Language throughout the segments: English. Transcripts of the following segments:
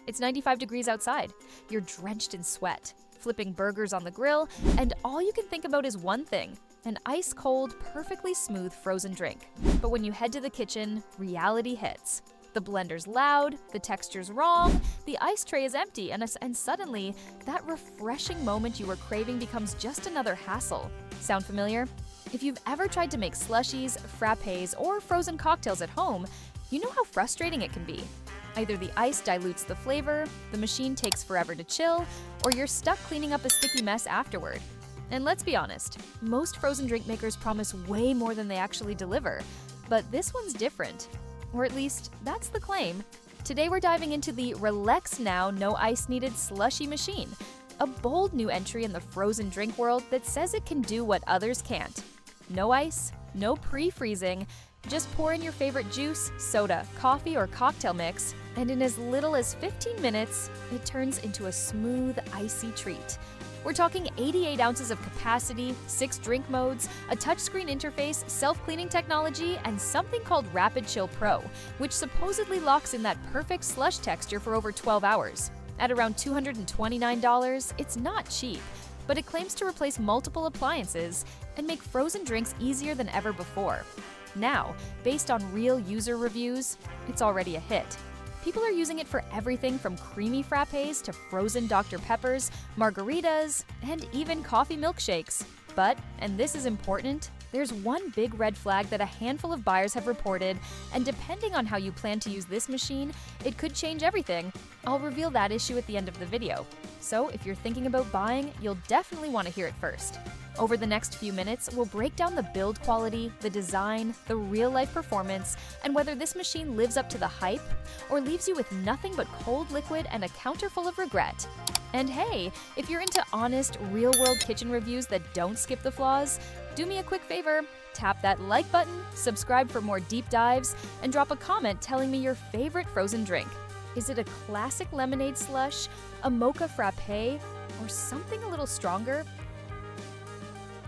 It's 95 degrees outside. You're drenched in sweat, flipping burgers on the grill, and all you can think about is one thing: an ice-cold, perfectly smooth frozen drink. But when you head to the kitchen, reality hits. The blender's loud, the texture's wrong, the ice tray is empty, and suddenly, that refreshing moment you were craving becomes just another hassle. Sound familiar? If you've ever tried to make slushies, frappés, or frozen cocktails at home, you know how frustrating it can be. Either the ice dilutes the flavor, the machine takes forever to chill, or you're stuck cleaning up a sticky mess afterward. And let's be honest, most frozen drink makers promise way more than they actually deliver. But this one's different. Or at least, that's the claim. Today we're diving into the RELEXNOW No Ice Needed Slushie Machine, a bold new entry in the frozen drink world that says it can do what others can't. No ice, no pre-freezing, just pour in your favorite juice, soda, coffee, or cocktail mix, and in as little as 15 minutes, it turns into a smooth, icy treat. We're talking 88 ounces of capacity, 6 drink modes, a touchscreen interface, self-cleaning technology, and something called RapidChill Pro, which supposedly locks in that perfect slush texture for over 12 hours. At around $229, it's not cheap, but it claims to replace multiple appliances and make frozen drinks easier than ever before. Now, based on real user reviews, it's already a hit. People are using it for everything from creamy frappés to frozen Dr. Peppers, margaritas, and even coffee milkshakes. But, and this is important, there's one big red flag that a handful of buyers have reported, and depending on how you plan to use this machine, it could change everything. I'll reveal that issue at the end of the video. So if you're thinking about buying, you'll definitely want to hear it first. Over the next few minutes, we'll break down the build quality, the design, the real-life performance, and whether this machine lives up to the hype or leaves you with nothing but cold liquid and a counter full of regret. And hey, if you're into honest, real-world kitchen reviews that don't skip the flaws, do me a quick favor, tap that like button, subscribe for more deep dives, and drop a comment telling me your favorite frozen drink. Is it a classic lemonade slush, a mocha frappé, or something a little stronger?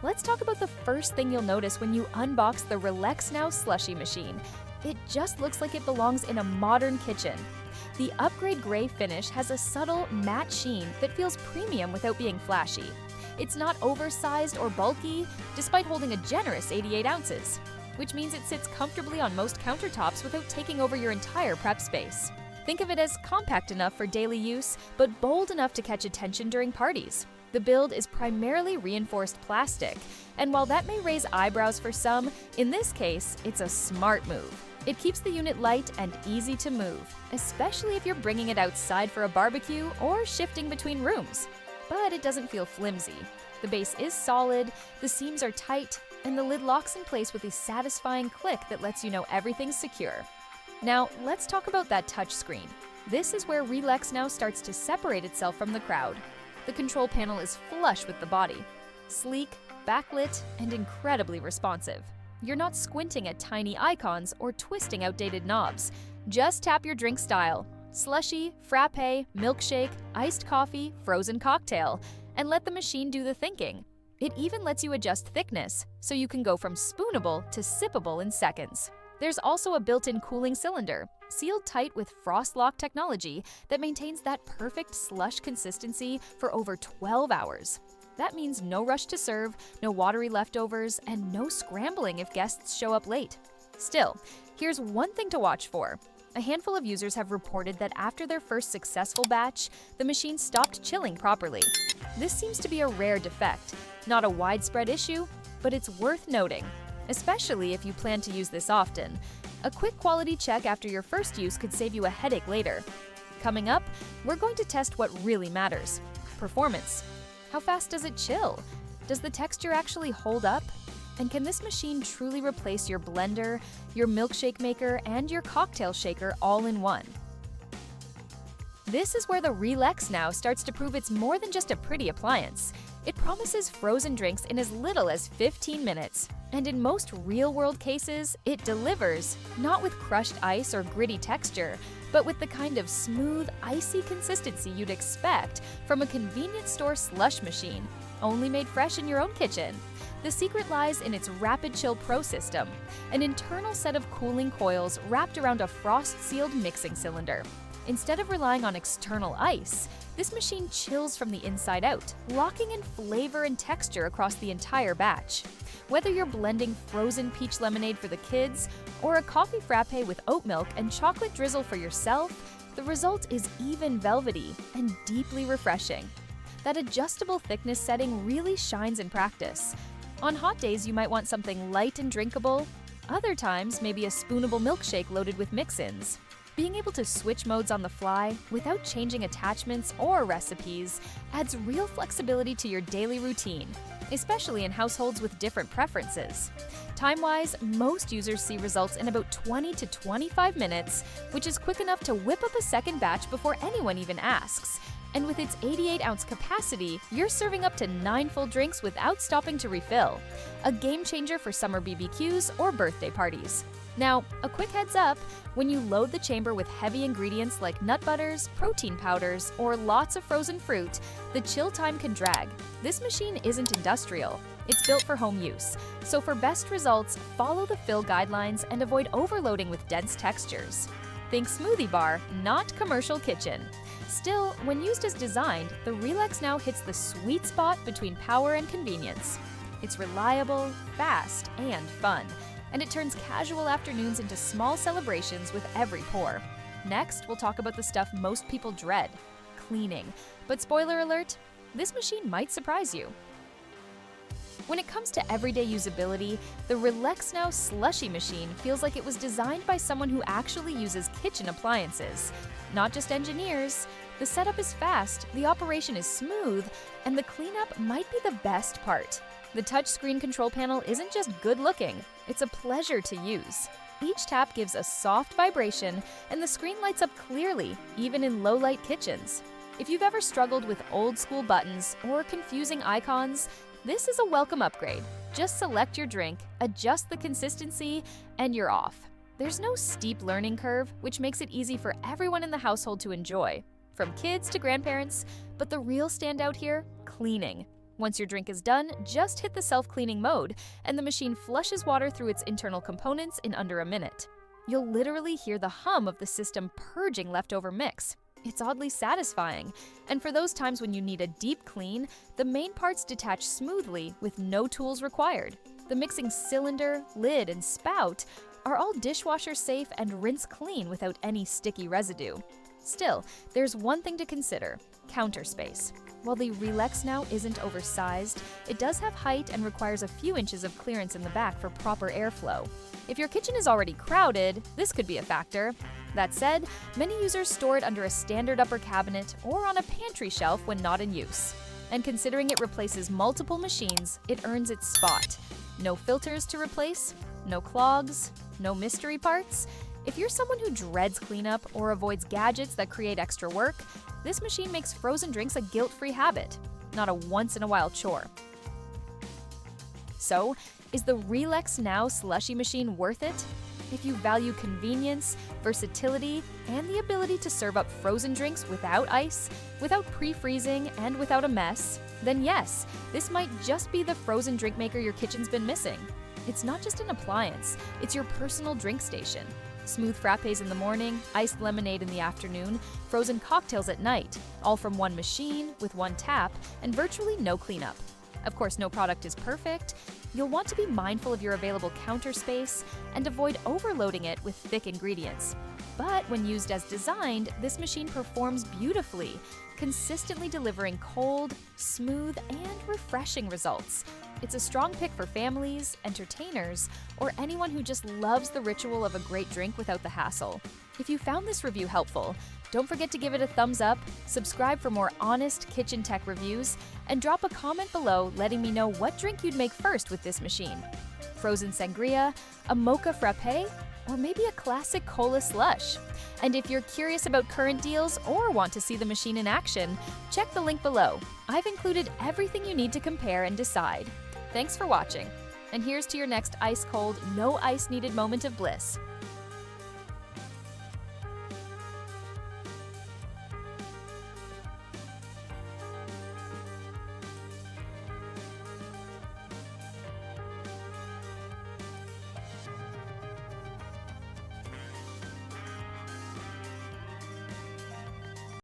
Let's talk about the first thing you'll notice when you unbox the RELEXNOW Slushie Machine. It just looks like it belongs in a modern kitchen. The upgrade gray finish has a subtle, matte sheen that feels premium without being flashy. It's not oversized or bulky, despite holding a generous 88 ounces, which means it sits comfortably on most countertops without taking over your entire prep space. Think of it as compact enough for daily use, but bold enough to catch attention during parties. The build is primarily reinforced plastic, and while that may raise eyebrows for some, in this case, it's a smart move. It keeps the unit light and easy to move, especially if you're bringing it outside for a barbecue or shifting between rooms. But it doesn't feel flimsy. The base is solid, the seams are tight, and the lid locks in place with a satisfying click that lets you know everything's secure. Now, let's talk about that touchscreen. This is where RELEXNOW starts to separate itself from the crowd. The control panel is flush with the body. Sleek, backlit, and incredibly responsive. You're not squinting at tiny icons or twisting outdated knobs. Just tap your drink style: slushy, frappé, milkshake, iced coffee, frozen cocktail, and let the machine do the thinking. It even lets you adjust thickness, so you can go from spoonable to sippable in seconds. There's also a built-in cooling cylinder, sealed tight with frost lock technology that maintains that perfect slush consistency for over 12 hours. That means no rush to serve, no watery leftovers, and no scrambling if guests show up late. Still, here's one thing to watch for. A handful of users have reported that after their first successful batch, the machine stopped chilling properly. This seems to be a rare defect, not a widespread issue, but it's worth noting, especially if you plan to use this often. A quick quality check after your first use could save you a headache later. Coming up, we're going to test what really matters: performance. How fast does it chill? Does the texture actually hold up? And can this machine truly replace your blender, your milkshake maker, and your cocktail shaker all in one? This is where the RELEXNOW starts to prove it's more than just a pretty appliance. It promises frozen drinks in as little as 15 minutes. And in most real-world cases, it delivers, not with crushed ice or gritty texture, but with the kind of smooth, icy consistency you'd expect from a convenience store slush machine, only made fresh in your own kitchen. The secret lies in its RapidChill Pro system, an internal set of cooling coils wrapped around a frost-sealed mixing cylinder. Instead of relying on external ice, this machine chills from the inside out, locking in flavor and texture across the entire batch. Whether you're blending frozen peach lemonade for the kids or a coffee frappé with oat milk and chocolate drizzle for yourself, the result is even velvety and deeply refreshing. That adjustable thickness setting really shines in practice. On hot days, you might want something light and drinkable. Other times, maybe a spoonable milkshake loaded with mix-ins. Being able to switch modes on the fly without changing attachments or recipes adds real flexibility to your daily routine, especially in households with different preferences. Time-wise, most users see results in about 20 to 25 minutes, which is quick enough to whip up a second batch before anyone even asks. And with its 88-ounce capacity, you're serving up to 9 full drinks without stopping to refill. A game changer for summer BBQs or birthday parties. Now, a quick heads up, when you load the chamber with heavy ingredients like nut butters, protein powders, or lots of frozen fruit, the chill time can drag. This machine isn't industrial. It's built for home use. So for best results, follow the fill guidelines and avoid overloading with dense textures. Think smoothie bar, not commercial kitchen. Still, when used as designed, the RELEXNOW hits the sweet spot between power and convenience. It's reliable, fast, and fun. And it turns casual afternoons into small celebrations with every pour. Next, we'll talk about the stuff most people dread, cleaning. But spoiler alert, this machine might surprise you. When it comes to everyday usability, the RELEXNOW Slushie Machine feels like it was designed by someone who actually uses kitchen appliances, not just engineers. The setup is fast, the operation is smooth, and the cleanup might be the best part. The touchscreen control panel isn't just good looking, it's a pleasure to use. Each tap gives a soft vibration, and the screen lights up clearly, even in low-light kitchens. If you've ever struggled with old-school buttons or confusing icons, this is a welcome upgrade. Just select your drink, adjust the consistency, and you're off. There's no steep learning curve, which makes it easy for everyone in the household to enjoy, from kids to grandparents, but the real standout here, cleaning. Once your drink is done, just hit the self-cleaning mode, and the machine flushes water through its internal components in under a minute. You'll literally hear the hum of the system purging leftover mix. It's oddly satisfying, and for those times when you need a deep clean, the main parts detach smoothly with no tools required. The mixing cylinder, lid, and spout are all dishwasher safe and rinse clean without any sticky residue. Still, there's one thing to consider: counter space. While the RELEXNOW isn't oversized, it does have height and requires a few inches of clearance in the back for proper airflow. If your kitchen is already crowded, this could be a factor. That said, many users store it under a standard upper cabinet or on a pantry shelf when not in use. And considering it replaces multiple machines, it earns its spot. No filters to replace, no clogs, no mystery parts. If you're someone who dreads cleanup or avoids gadgets that create extra work, this machine makes frozen drinks a guilt-free habit, not a once-in-a-while chore. So, is the RELEXNOW Slushie Machine worth it? If you value convenience, versatility, and the ability to serve up frozen drinks without ice, without pre-freezing, and without a mess, then yes, this might just be the frozen drink maker your kitchen's been missing. It's not just an appliance, it's your personal drink station. Smooth frappés in the morning, iced lemonade in the afternoon, frozen cocktails at night, all from one machine, with one tap, and virtually no cleanup. Of course, no product is perfect. You'll want to be mindful of your available counter space and avoid overloading it with thick ingredients. But when used as designed, this machine performs beautifully, consistently delivering cold, smooth, and refreshing results. It's a strong pick for families, entertainers, or anyone who just loves the ritual of a great drink without the hassle. If you found this review helpful, don't forget to give it a thumbs up, subscribe for more honest kitchen tech reviews, and drop a comment below letting me know what drink you'd make first with this machine. Frozen sangria, a mocha frappé, or maybe a classic cola slush. And if you're curious about current deals or want to see the machine in action, check the link below. I've included everything you need to compare and decide. Thanks for watching, and here's to your next ice-cold, no ice needed moment of bliss.